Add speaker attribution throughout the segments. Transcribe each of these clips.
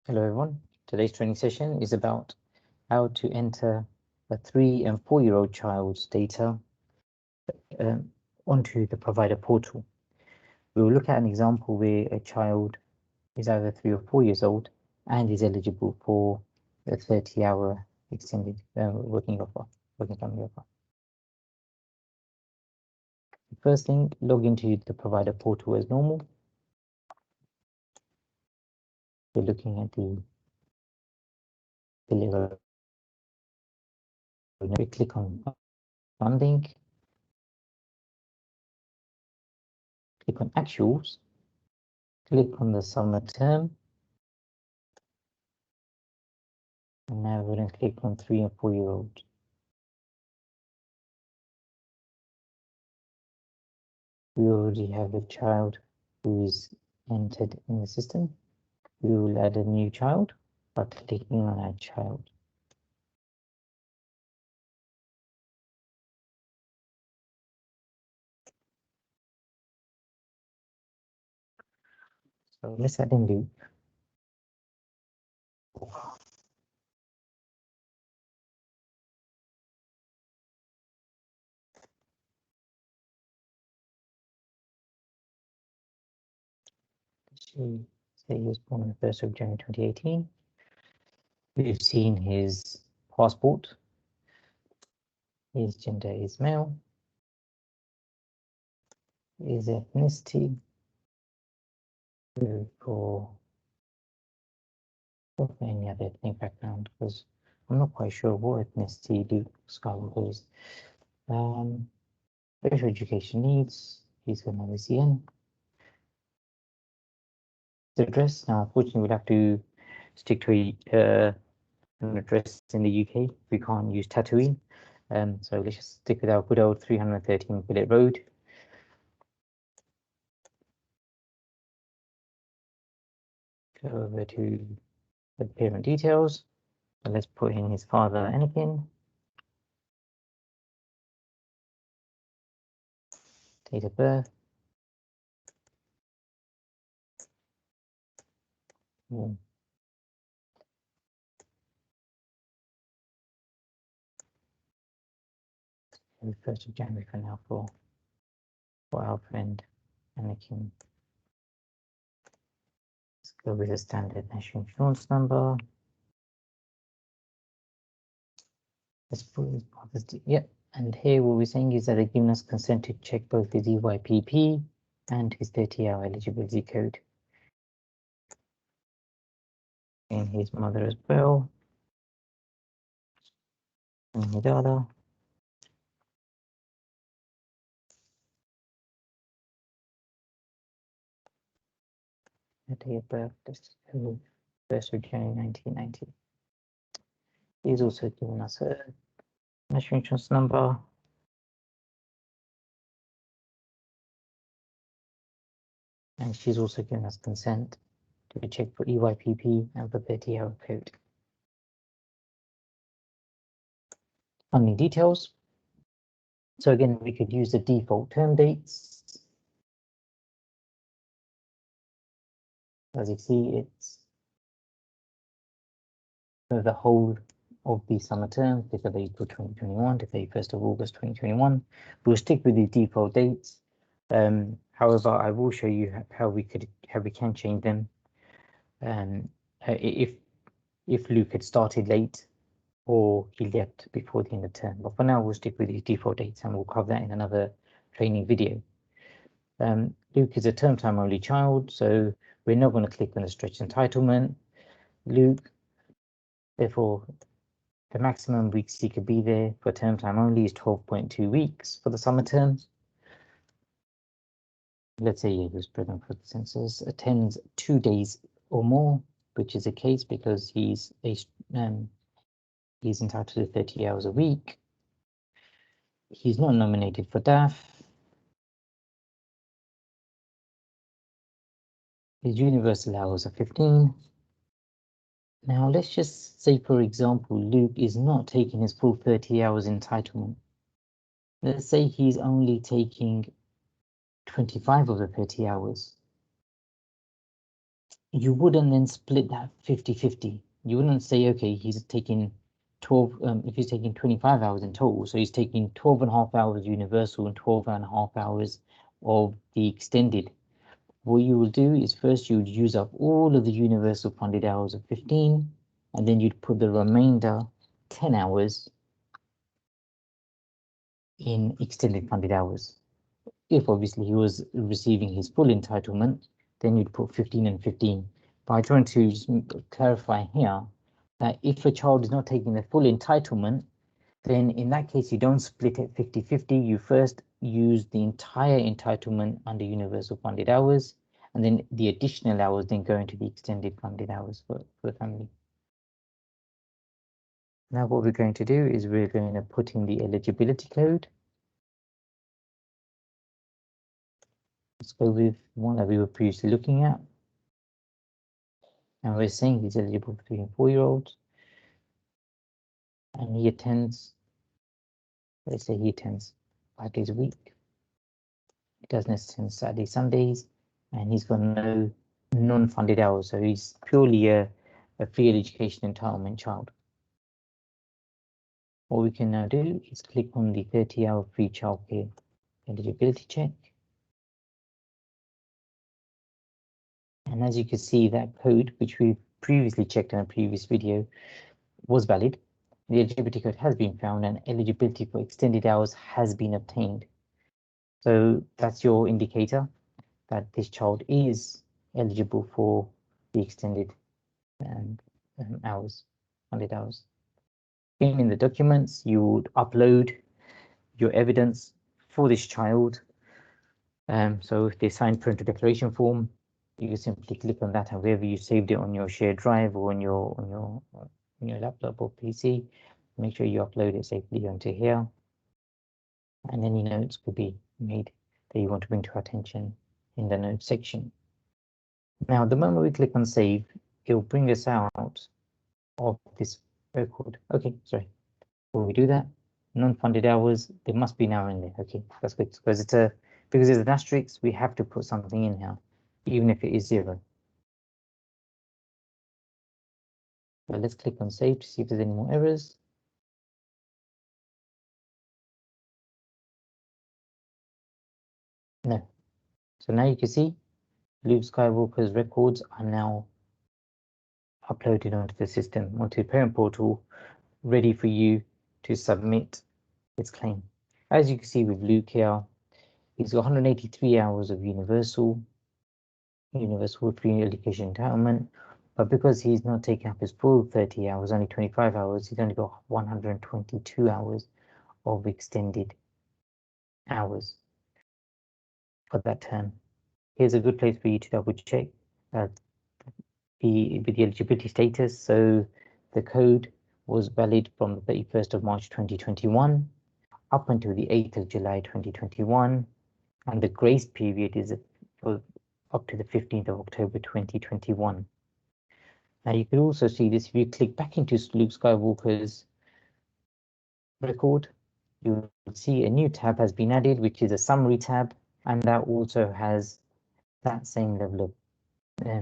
Speaker 1: Hello everyone, today's training session is about how to enter a 3 and 4-year-old child's data onto the provider portal. We will look at an example where a child is either 3 or 4 years old and is eligible for a 30-hour extended working family offer. The first thing, log into the provider portal as normal. We're looking at the deliver. We click on funding, click on actuals, click on the summer term, and now we're going to click on 3 and 4-year-old. We already have a child who is entered in the system. We will add a new child by clicking on Add Child. So let's add in Luke. Say he was born on the 1st of January 2018. We've seen his passport. His gender is male. His ethnicity. For any other ethnic background, because I'm not quite sure what ethnicity Luke Skywalker is. Special education needs. He's got an SEN. The address, now unfortunately we'll have to stick to an address in the UK. We can't use Tatooine, so let's just stick with our good old 313 Billet Road. Go over to the parent details, and let's put in his father Anakin, date of birth, and 1st of January for now for our friend Anakin. Let's go with a standard national insurance number. Let's put his father's and here what we're saying is that they're giving us consent to check both his EYPP and his 30-hour eligibility code. And his mother as well. And his other. The date of birth, this is 1st of January 1990. He's also given us a national insurance number. And she's also given us consent to check for EYPP and for 30-hour code. Funding details. So again, we could use the default term dates. As you see, it's the whole of the summer term, 5th of April 2021 to 31st of August 2021. We'll stick with the default dates. However, I will show you how we can change them. If Luke had started late or he left before the end of term. But for now, we'll stick with the default dates and we'll cover that in another training video. Luke is a term time only child, so we're not going to click on the stretch entitlement. Luke, therefore, the maximum weeks he could be there for term time only is 12.2 weeks for the summer term. Let's say he was present for the census, attends 2 days or more, which is the case because he's entitled to 30 hours a week. He's not nominated for DAF. His universal hours are 15. Now let's just say, for example, Luke is not taking his full 30 hours entitlement. Let's say he's only taking 25 of the 30 hours. you wouldn't then split that 50-50. You wouldn't say, okay, he's taking 12, if he's taking 25 hours in total, so he's taking 12.5 hours universal and 12.5 hours of the extended. What you will do is first you would use up all of the universal funded hours of 15, and then you'd put the remainder 10 hours in extended funded hours. If obviously he was receiving his full entitlement, then you'd put 15 and 15. But I want to just clarify here that if a child is not taking the full entitlement, then in that case, you don't split it 50-50. You first use the entire entitlement under universal funded hours, and then the additional hours then go into the extended funded hours for the family. Now what we're going to do is we're going to put in the eligibility code. Let's go with one that we were previously looking at. And we're saying he's eligible for 3 and 4-year-olds. And he attends, let's say he attends 5 days a week. He doesn't attend Saturdays, Sundays, and he's got no non-funded hours. So he's purely a free education entitlement child. What we can now do is click on the 30-hour free childcare eligibility check. And as you can see, that code, which we've previously checked in a previous video, was valid. The eligibility code has been found and eligibility for extended hours has been obtained. So that's your indicator that this child is eligible for the extended hours, funded hours. In the documents, you would upload your evidence for this child. So if they signed parental declaration form, you can simply click on that, and wherever you saved it on your shared drive or on your laptop or PC, make sure you upload it safely onto here. And any notes could be made that you want to bring to our attention in the notes section. Now, the moment we click on save, it will bring us out of this record. Okay, sorry. Before we do that, non-funded hours, there must be an hour in there. Okay, that's good, because it's an asterisk, we have to put something in here, even if it is 0. But let's click on save to see if there's any more errors. No. So now you can see Luke Skywalker's records are now uploaded onto the system, onto the parent portal, ready for you to submit its claim. As you can see with Luke here, he's got 183 hours of universal free education entitlement, but because he's not taking up his full 30 hours, only 25 hours, he's only got 122 hours of extended hours for that term. Here's a good place for you to double check the eligibility status. So the code was valid from the 31st of March 2021 up until the 8th of July 2021, and the grace period is up to the 15th of October 2021. Now you can also see this if you click back into Luke Skywalker's record, you will see a new tab has been added, which is a summary tab, and that also has that same level of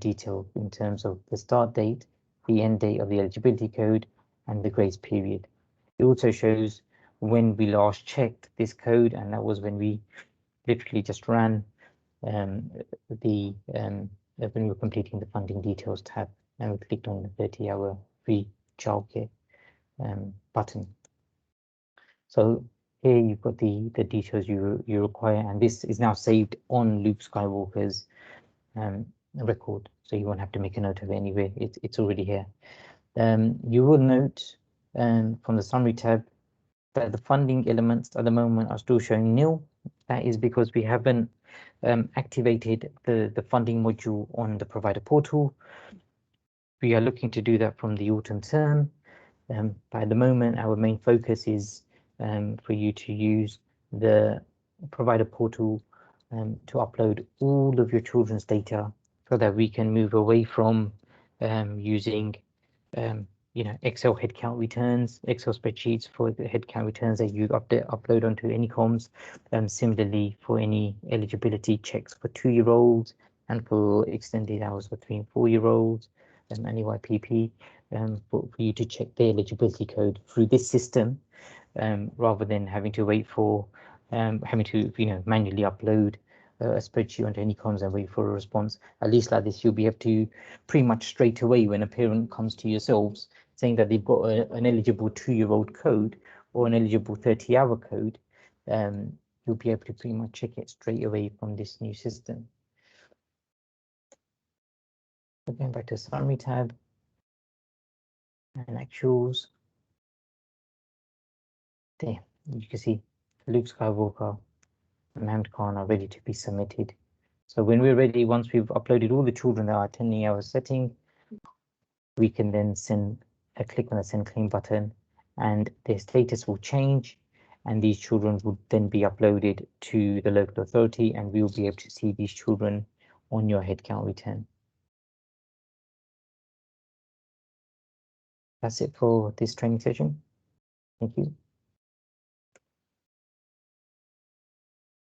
Speaker 1: detail in terms of the start date, the end date of the eligibility code, and the grace period. It also shows when we last checked this code, and that was when we literally just ran when we were completing the funding details tab, and we clicked on the 30-hour free childcare button. So here you've got the details you require, and this is now saved on Luke Skywalker's record, so you won't have to make a note of it anyway. It's already here. You will note from the summary tab that the funding elements at the moment are still showing nil. That is because we haven't activated the funding module on the provider portal. We are looking to do that from the autumn term. But at the moment, our main focus is for you to use the provider portal to upload all of your children's data, so that we can move away from using Excel headcount returns, Excel spreadsheets for the headcount returns that you upload onto any comms. Similarly, for any eligibility checks for 2-year-olds and for extended hours between 4-year-olds and EYPP, for you to check their eligibility code through this system, rather than having to wait for having to manually upload a spreadsheet onto any comms and wait for a response. At least like this, you'll be able to pretty much straight away, when a parent comes to yourselves saying that they've got an eligible 2-year-old code or an eligible 30-hour code, you'll be able to pretty much check it straight away from this new system. So going back to summary tab and actuals. There, you can see Luke Skywalker and Mohammed Khan are ready to be submitted. So when we're ready, once we've uploaded all the children that are attending our setting, we can then click on the send claim button, and their status will change, and these children would then be uploaded to the local authority, and we will be able to see these children on your headcount return. That's it for this training session. Thank you.